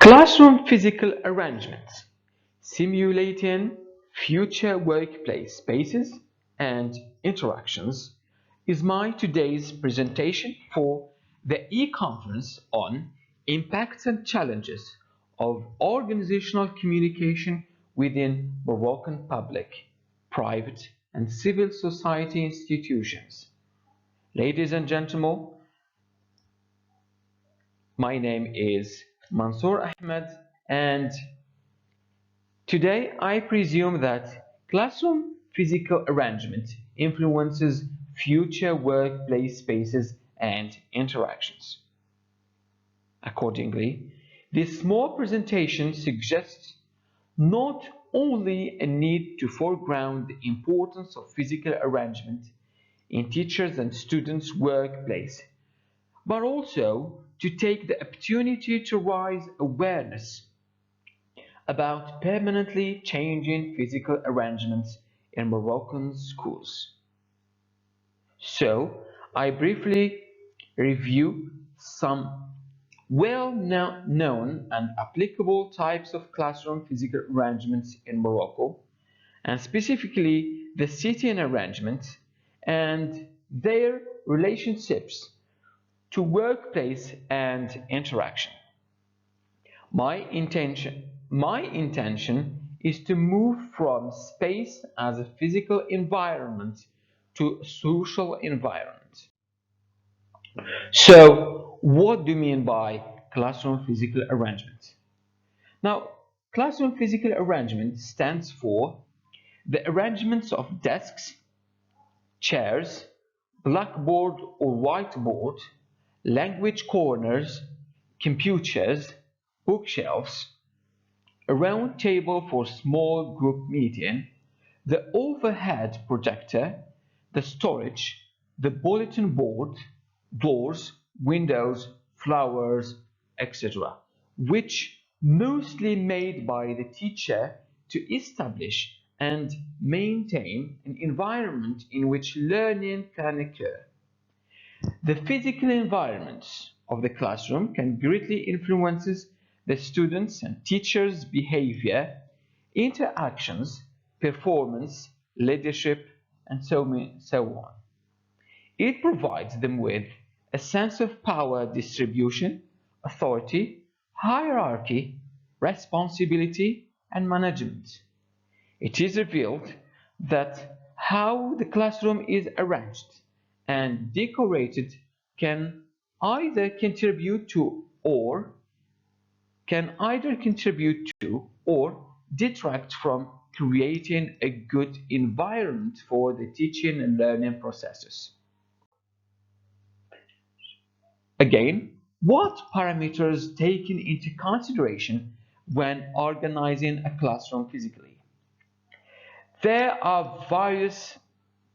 Classroom physical arrangements, simulating future workplace spaces and interactions, is my today's presentation for the e-conference on impacts and challenges of organizational communication within Moroccan public, private, and civil society institutions. Ladies and gentlemen, my name is Mansour Ahmed, and today I presume that classroom physical arrangement influences future workplace spaces and interactions. Accordingly, this small presentation suggests not only a need to foreground the importance of physical arrangement in teachers' and students' workplace, but also to take the opportunity to raise awareness about permanently changing physical arrangements in Moroccan schools. So, I briefly review some well-known and applicable types of classroom physical arrangements in Morocco, and specifically the seating arrangements and their relationships to workplace and interaction. My intention is to move from space as a physical environment to a social environment. So, what do you mean by classroom physical arrangement? Now, classroom physical arrangement stands for the arrangements of desks, chairs, blackboard or whiteboard, language corners, computers, bookshelves, a round table for small group meeting, the overhead projector, the storage, the bulletin board, doors, windows, flowers, etc., which mostly made by the teacher to establish and maintain an environment in which learning can occur. The physical environment of the classroom can greatly influence the students' and teachers' behavior, interactions, performance, leadership, and so on. It provides them with a sense of power distribution, authority, hierarchy, responsibility, and management. It is revealed that how the classroom is arranged and decorated can either contribute to or detract from creating a good environment for the teaching and learning processes. Again, what parameters taken into consideration when organizing a classroom physically? There are various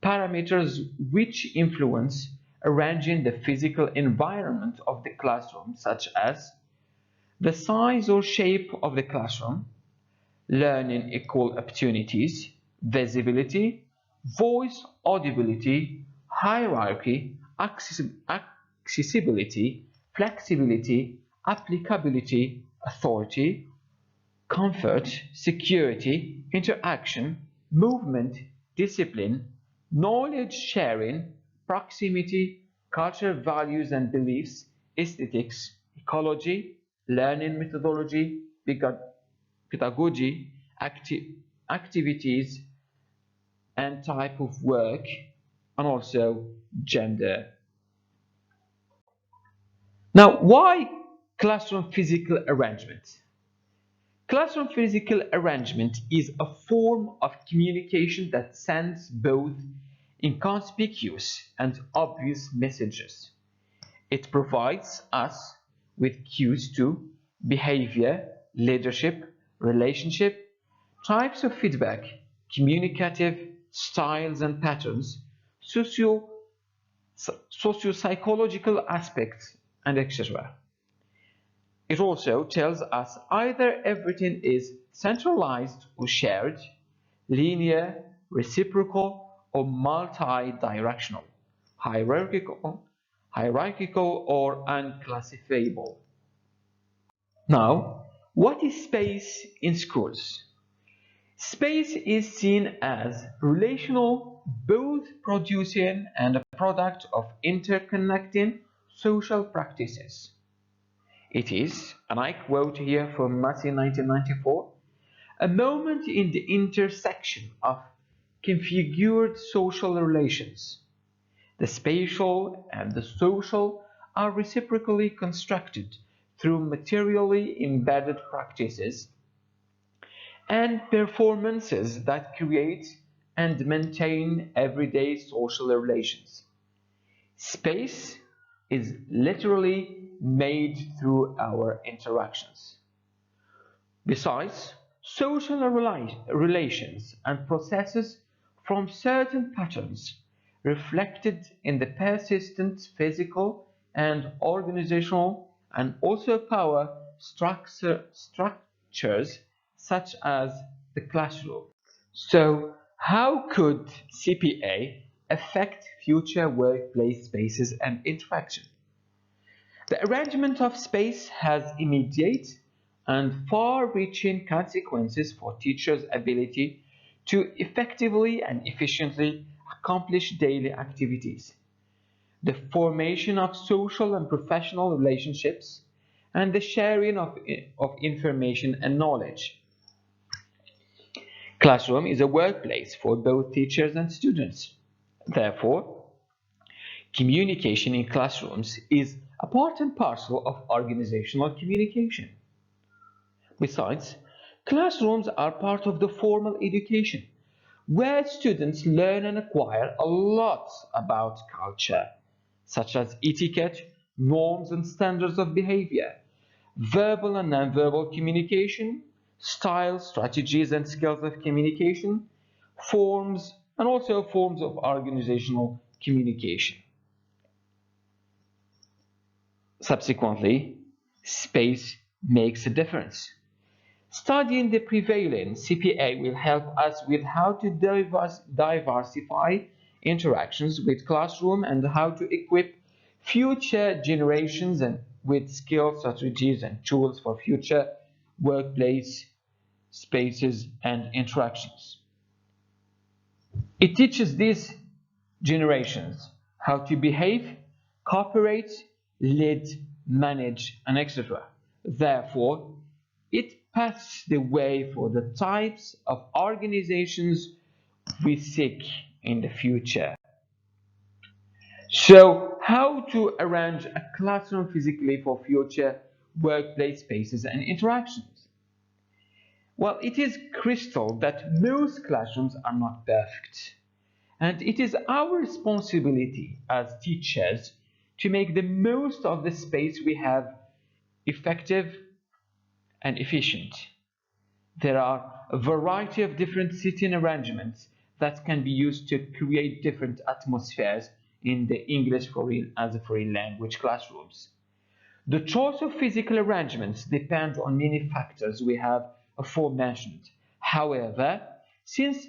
parameters which influence arranging the physical environment of the classroom, such as the size or shape of the classroom, learning equal opportunities, visibility, voice audibility, hierarchy, accessibility, flexibility, applicability, authority, comfort, security, interaction, movement, discipline, knowledge sharing, proximity, cultural values and beliefs, aesthetics, ecology, learning methodology, pedagogy, activities, and type of work, and also gender. Now, why classroom physical arrangement? Classroom physical arrangement is a form of communication that sends both inconspicuous and obvious messages. It provides us with cues to behavior, leadership, relationship, types of feedback, communicative styles and patterns, socio-psychological aspects, and etc. It also tells us either everything is centralized or shared, linear, reciprocal, or multi-directional, hierarchical or unclassifiable. Now, What is space in schools? Space is seen as relational, both producing and a product of interconnecting social practices. It is, and I quote here from Massey 1994, a moment in the intersection of configured social relations. The spatial and the social are reciprocally constructed through materially embedded practices and performances that create and maintain everyday social relations. Space is literally made through our interactions. Besides, social relations and processes from certain patterns reflected in the persistent physical and organizational and also power structures such as the classroom. So, how could CPA affect future workplace spaces and interaction? The arrangement of space has immediate and far-reaching consequences for teachers' ability to effectively and efficiently accomplish daily activities, the formation of social and professional relationships, and the sharing of information and knowledge. Classroom is a workplace for both teachers and students. Therefore, communication in classrooms is a part and parcel of organizational communication. Besides, classrooms are part of the formal education, where students learn and acquire a lot about culture, such as etiquette, norms and standards of behavior, verbal and nonverbal communication, style, strategies and skills of communication, forms, and also forms of organizational communication. Subsequently, space makes a difference. Studying the prevailing CPA will help us with how to diversify interactions with classroom and how to equip future generations and with skills, strategies, and tools for future workplace spaces and interactions. It teaches these generations how to behave, cooperate, lead, manage, and etc. Therefore, it paves the way for the types of organizations we seek in the future. So, how to arrange a classroom physically for future workplace spaces and interactions? Well, it is crystal that most classrooms are not perfect. And it is our responsibility as teachers to make the most of the space we have effective and efficient. There are a variety of different sitting arrangements that can be used to create different atmospheres in the English as a foreign language classrooms. The choice of physical arrangements depends on many factors we have aforementioned. However, since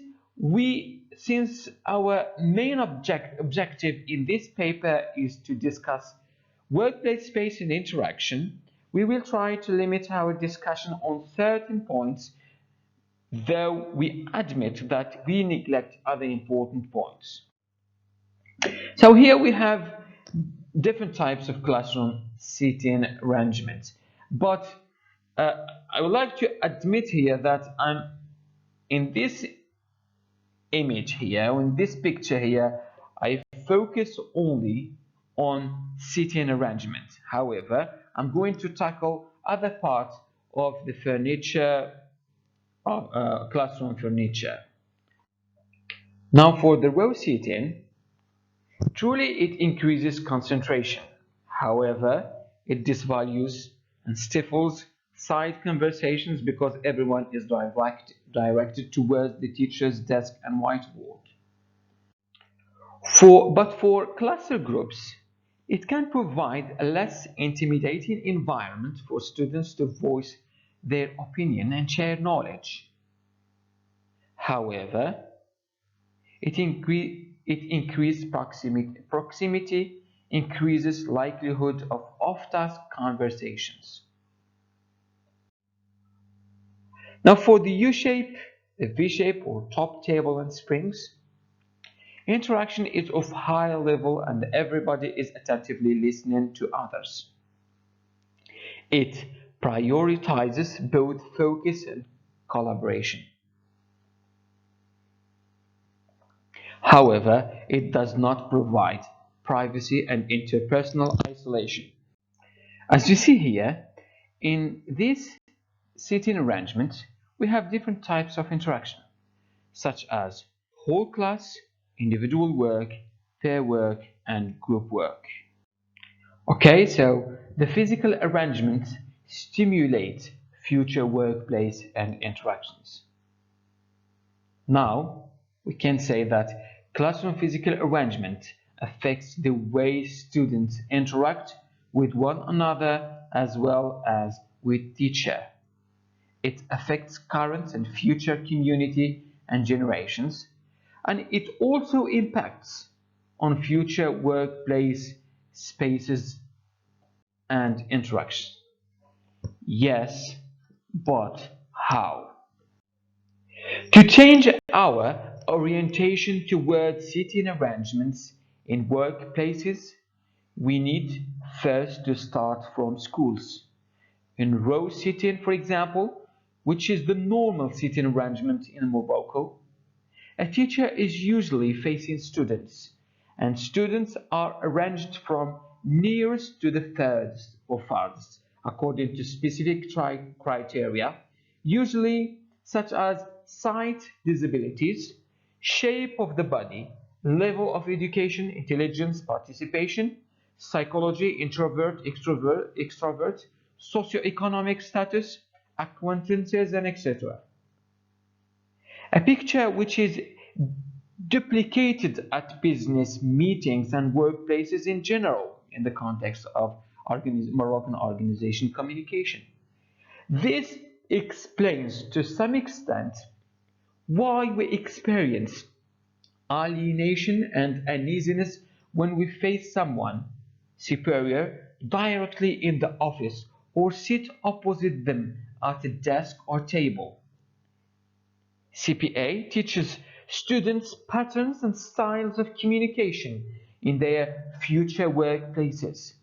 our main objective in this paper is to discuss workplace space and interaction, we will try to limit our discussion on certain points, though we admit that we neglect other important points. So here we have different types of classroom seating arrangements. But I would like to admit here that I'm in this image here, in this picture here, I focus only on seating arrangement. However, I'm going to tackle other parts of the furniture, classroom furniture. Now for the row seating, truly it increases concentration. However, it disvalues and stifles side conversations because everyone is directed towards the teacher's desk and whiteboard. But for cluster groups, it can provide a less intimidating environment for students to voice their opinion and share knowledge. However, it increased proximity increases likelihood of off-task conversations. Now for the U-shape, the V-shape or top table and springs, interaction is of high level and everybody is attentively listening to others. It prioritizes both focus and collaboration. However, it does not provide privacy and interpersonal isolation. As you see here, in this seating arrangement, we have different types of interaction, such as whole class, individual work, pair work, and group work. Okay, so the physical arrangement stimulates future workplace and interactions. Now, we can say that classroom physical arrangement affects the way students interact with one another as well as with teacher. It affects current and future community and generations, and it also impacts on future workplace spaces and interaction. Yes, but how? To change our orientation towards seating arrangements in workplaces, we need first to start from schools. In row seating, for example, which is the normal seating arrangement in Morocco, a teacher is usually facing students, and students are arranged from nearest to the furthest or farthest according to specific criteria, usually such as sight disabilities, shape of the body, level of education, intelligence, participation, psychology, introvert, extrovert, socioeconomic status, acquaintances, and etc. A picture which is duplicated at business meetings and workplaces in general in the context of Moroccan organization communication. This explains to some extent why we experience alienation and uneasiness when we face someone superior directly in the office or sit opposite them at a desk or table. CPA teaches students patterns and styles of communication in their future workplaces.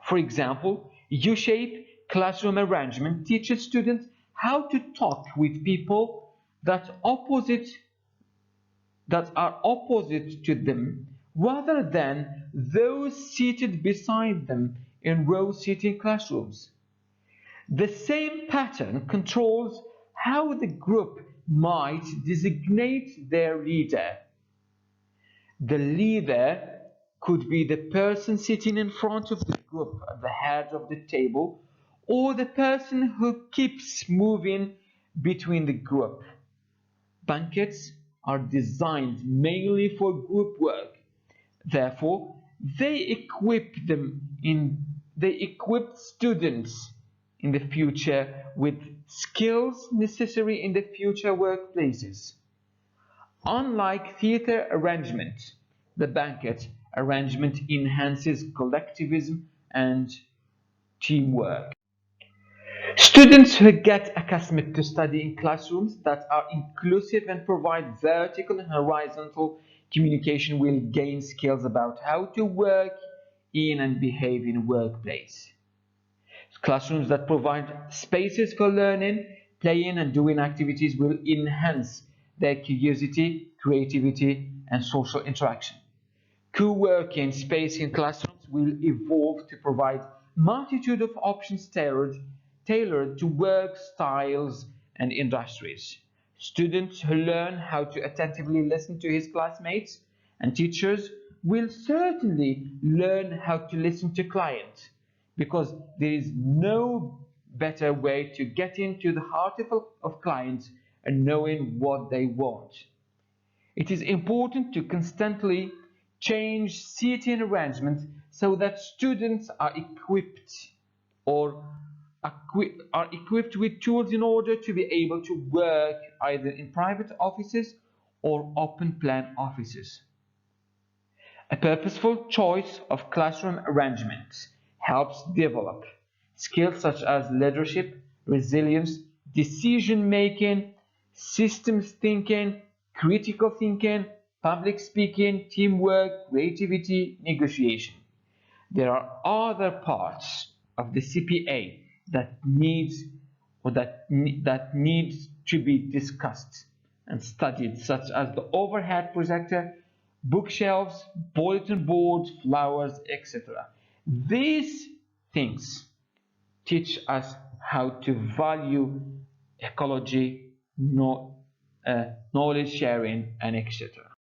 For example, U-shape classroom arrangement teaches students how to talk with people that are opposite to them rather than those seated beside them in row seating classrooms. The same pattern controls how the group might designate their leader. The leader could be the person sitting in front of the group at the head of the table, or the person who keeps moving between the group. Banquets are designed mainly for group work. Therefore, they equip students in the future with skills necessary in the future workplaces. Unlike theater arrangement, the banquet arrangement enhances collectivism and teamwork. Students who get accustomed to study in classrooms that are inclusive and provide vertical and horizontal communication will gain skills about how to work in and behave in a workplace. Classrooms that provide spaces for learning, playing, and doing activities will enhance their curiosity, creativity, and social interaction. Co-working space in classrooms will evolve to provide multitude of options tailored to work styles and industries. Students who learn how to attentively listen to his classmates and teachers will certainly learn how to listen to clients, because there is no better way to get into the heart of clients and knowing what they want. It is important to constantly change seating arrangements so that students are or equipped with tools in order to be able to work either in private offices or open plan offices. A purposeful choice of classroom arrangements helps develop skills such as leadership, resilience, decision making, systems thinking, critical thinking, public speaking, teamwork, creativity, negotiation. There are other parts of the CPA that needs to be discussed and studied, such as the overhead projector, bookshelves, bulletin boards, flowers, etc. These things teach us how to value ecology, knowledge sharing, and etc.